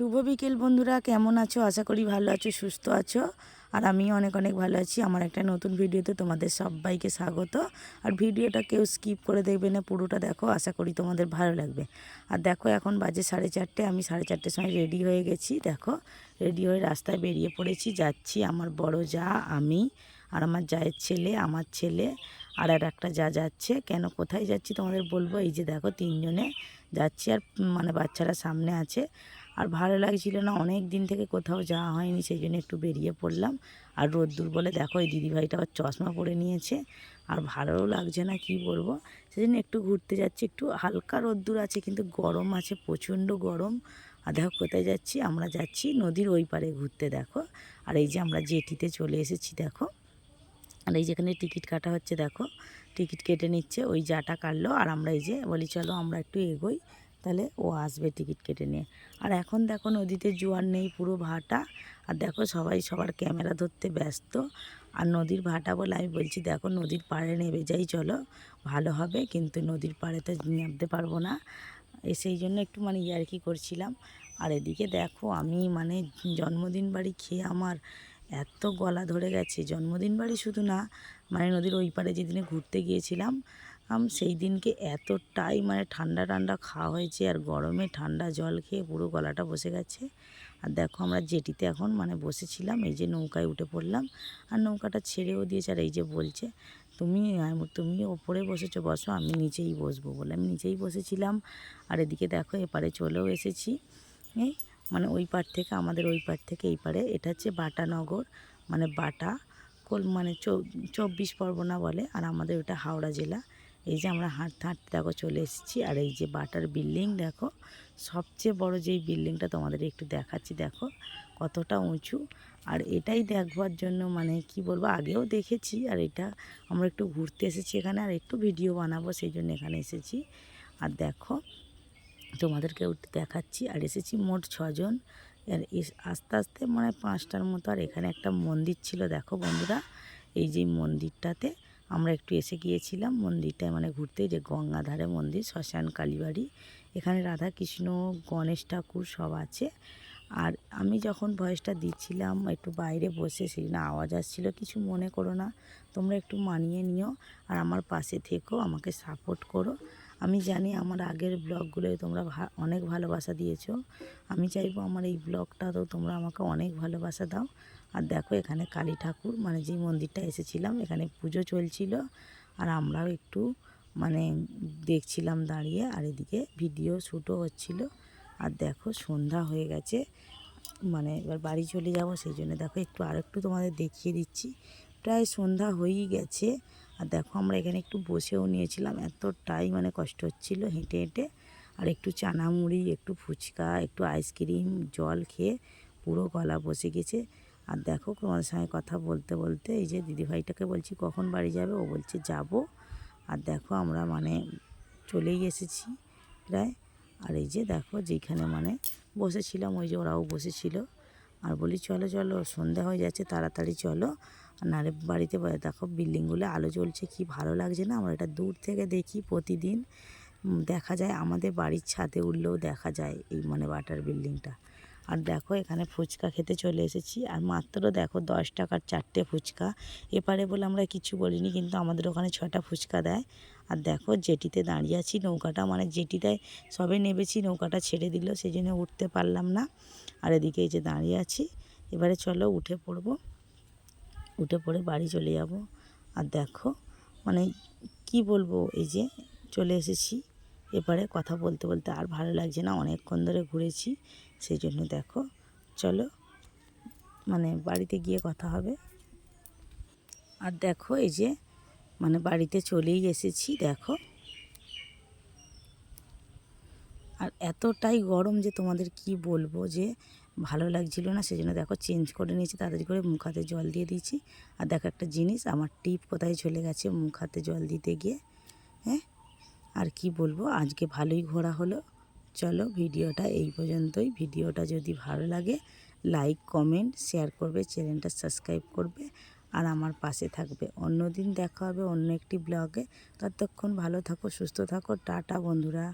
শুভ বিকেল বন্ধুরা, কেমন আছো? আশা করি ভালো আছো, সুস্থ আছো। আর আমি অনেক অনেক ভালো আছি। আমার একটা নতুন ভিডিওতে তোমাদের সবাইকে স্বাগত। আর ভিডিওটা কেউ স্কিপ করে দেখবে না, পুরোটা দেখো, আশা করি তোমাদের ভালো লাগবে। আর দেখো এখন বাজে 4:30, আমি 4:30টার সময় রেডি হয়ে গেছি। দেখো রেডি হয়ে রাস্তায় বেরিয়ে পড়েছি, যাচ্ছি। আমার বড় যা, আমি আর আমার জায়ের ছেলে, আমার ছেলে আর একটা যা যাচ্ছে। কেন কোথায় যাচ্ছি তোমাদের বলবো। এই যে দেখো তিনজনে যাচ্ছি, আর বাচ্চারা সামনে আছে। আর ভালো লাগছিল না, অনেক দিন থেকে কোথাও যাওয়া হয়নি, সেই জন্য একটু বেরিয়ে পড়লাম। আর রোদ্দুর বলে দেখো এই দিদিভাইটা আবার চশমা পরে নিয়েছে, আর ভালোও লাগছে না, কি বলবো। সেই জন্য একটু ঘুরতে যাচ্ছি। একটু হালকা রোদ্দুর আছে কিন্তু গরম আছে, প্রচণ্ড গরম। আর দেখো কোথায় যাচ্ছি, আমরা যাচ্ছি নদীর ওই পারে ঘুরতে। দেখো আর এই যে আমরা জেটিতে চলে এসেছি দেখো। আর এই যেখানে টিকিট কাটা হচ্ছে দেখো, টিকিট কেটে নিচ্ছে, ওই যাটা কাটলো। আর আমরা এই যে বলি চলো আমরা একটু এগোই, তাহলে ও আসবে টিকিট কেটে নিয়ে। আর এখন দেখো নদীতে জোয়ার নেই, পুরো ভাটা। আর দেখো সবাই সবার ক্যামেরা ধরতে ব্যস্ত। আর নদীর ভাটা বলে আমি বলছি দেখো নদীর পাড়ে নেমে যাই চলো, ভালো হবে। কিন্তু নদীর পাড়ে তো নামতে পারবো না, সেই জন্য একটু ইয়ার্কি করছিলাম। আর এদিকে দেখো আমি জন্মদিন বাড়ি খেয়ে আমার এত গলা ধরে গেছে। জন্মদিন বাড়ি শুধু না, নদীর ওই পারে যেদিনে ঘুরতে গিয়েছিলাম সেই দিনকে এতটাই ঠান্ডা ঠান্ডা খাওয়া হয়েছে, আর গরমে ঠান্ডা জল খেয়ে পুরো গলাটা বসে গেছে। আর দেখো আমরা জেটিতে এখন বসেছিলাম, এই যে নৌকায় উঠে পড়লাম। আর নৌকাটা ছেড়েও দিয়েছে। আর এই যে বলছে তুমি ওপরে বসেছো, বসো, আমি নিচেই বসবো বলে আমি নিচেই বসেছিলাম। আর এদিকে দেখো এপারে চলেও এসেছি। এই ওই পার থেকে, আমাদের ওই পার থেকে এই পারে, এটা হচ্ছে বাটানগর, বাটা কোল 24 পরগনা বলে। আর আমাদের ওটা হাওড়া জেলা। এই যে আমরা হাঁটতে হাঁটতে দেখো চলে এসেছি। আর এই যে বাটার বিল্ডিং দেখো, সবচেয়ে বড় যেই বিল্ডিংটা তোমাদের একটু দেখাচ্ছি, দেখো কতটা উঁচু। আর এটাই দেখবার জন্য কি বলবো, আগেও দেখেছি। আর এটা আমরা একটু ঘুরতে এসেছি এখানে, আর একটু ভিডিও বানাবো, সেই জন্য এখানে এসেছি। আর দেখো তোমাদেরকে দেখাচ্ছি। আর এসেছি মোট 6 জন। আর আস্তে আস্তে 5টার মতো। আর এখানে একটা মন্দির ছিল দেখো বন্ধুরা, এই যে মন্দিরটাতে আমরা একটু এসে গিয়েছিলাম। মন্দিরটায় ঘুরতে, যে গঙ্গাধারে মন্দির, শ্মশান কালীবাড়ি। এখানে রাধা কৃষ্ণ গণেশ ঠাকুর সব আছে। আর আমি যখন ভয়েসটা দিচ্ছিলাম একটু বাইরে বসে, সেই জন্য আওয়াজ আসছিলো, কিছু মনে করো না, তোমরা একটু মানিয়ে নিও। আর আমার পাশে থেকো, আমাকে সাপোর্ট করো। আমি জানি আমার আগের ব্লগগুলোয় তোমরা অনেক ভালোবাসা দিয়েছো। আমি চাইবো আমার এই ব্লগটাতেও তোমরা আমাকে অনেক ভালোবাসা দাও। আর দেখো এখানে কালী ঠাকুর, যেই মন্দিরটা এসেছিলাম, এখানে পুজো চলছিল। আর আমরাও একটু দেখছিলাম দাঁড়িয়ে। আর এদিকে ভিডিও শ্যুটও হচ্ছিল। আর দেখো সন্ধ্যা হয়ে গেছে, এবার বাড়ি চলে যাব, সেই জন্য দেখো আরেকটু তোমাদের দেখিয়ে দিচ্ছি। প্রায় সন্ধ্যা হয়েই গেছে। আর দেখো আমরা এখানে একটু বসেও নিয়েছিলাম, এতটাই কষ্ট হচ্ছিলো হেঁটে হেঁটে। আর একটু চানা মুড়ি, একটু ফুচকা, একটু আইসক্রিম, জল খেয়ে পুরো গলা বসে গেছে। আর দেখো তোমাদের সঙ্গে কথা বলতে বলতে এই যে দিদিভাইটাকে বলছি কখন বাড়ি যাবে, ও বলছে যাব। আর দেখো আমরা চলেই এসেছি প্রায়। আর এই যে দেখো যেখানে বসেছিলাম, ওই যে ওরাও বসেছিল। আর বলি চলো চলো, সন্ধ্যা হয়ে যাচ্ছে, তাড়াতাড়ি চলো। আর নাহলে বাড়িতে দেখো বিল্ডিংগুলো আলো জ্বলছে, কি ভালো লাগছে না। আমরা এটা দূর থেকে দেখি প্রতিদিন, দেখা যায় আমাদের বাড়ির ছাদে উঠলেও দেখা যায় এই বাটার বিল্ডিংটা। আর দেখো এখানে ফুচকা খেতে চলে এসেছি। আর মাত্র দেখো 10 টাকার 4টে ফুচকা। এপারে বলে আমরা কিছু বলিনি, কিন্তু আমাদের ওখানে 6টা ফুচকা দেয়। আর দেখো জেটিতে দাঁড়িয়ে আছি, নৌকাটা জেটিটায় সবে নেমেছি, নৌকাটা ছেড়ে দিল, সেই জন্য উঠতে পারলাম না। আর এদিকে এই যে দাঁড়িয়ে আছি, এবারে চলো উঠে পড়বো, উঠে পড়ে বাড়ি চলে যাব। আর দেখো কি বলবো, এই যে চলে এসেছি এবারে। কথা বলতে বলতে আর ভালো লাগছে না, অনেকক্ষণ ধরে ঘুরেছি, সেই জন্য দেখো চলো বাড়িতে গিয়ে কথা হবে। আর দেখো এই যে বাড়িতে চলেই এসেছি দেখো। আর এতটাই গরম যে তোমাদের কি বলবো, যে ভালো লাগছিল না, সেজন্য দেখো চেঞ্জ করে নিয়েছি, তাড়াতাড়ি করে মুখ হাতে জল দিয়ে দিয়েছি। আর দেখো একটা জিনিস, আমার টিপ কোথায় চলে গেছে মুখ হাতে জল দিতে গিয়ে। হ্যাঁ, আর কি বলবো, আজকে ভালোই ঘোরা হলো। চলো ভিডিওটা এই পর্যন্তই। ভিডিওটা যদি ভালো লাগে লাইক কমেন্ট শেয়ার করবে, চ্যানেলটা সাবস্ক্রাইব করবে, আর আমার পাশে থাকবে। অন্য দিন দেখা হবে অন্য একটি ব্লগে। ততক্ষণ ভালো থাকো, সুস্থ থাকো, টাটা বন্ধুরা।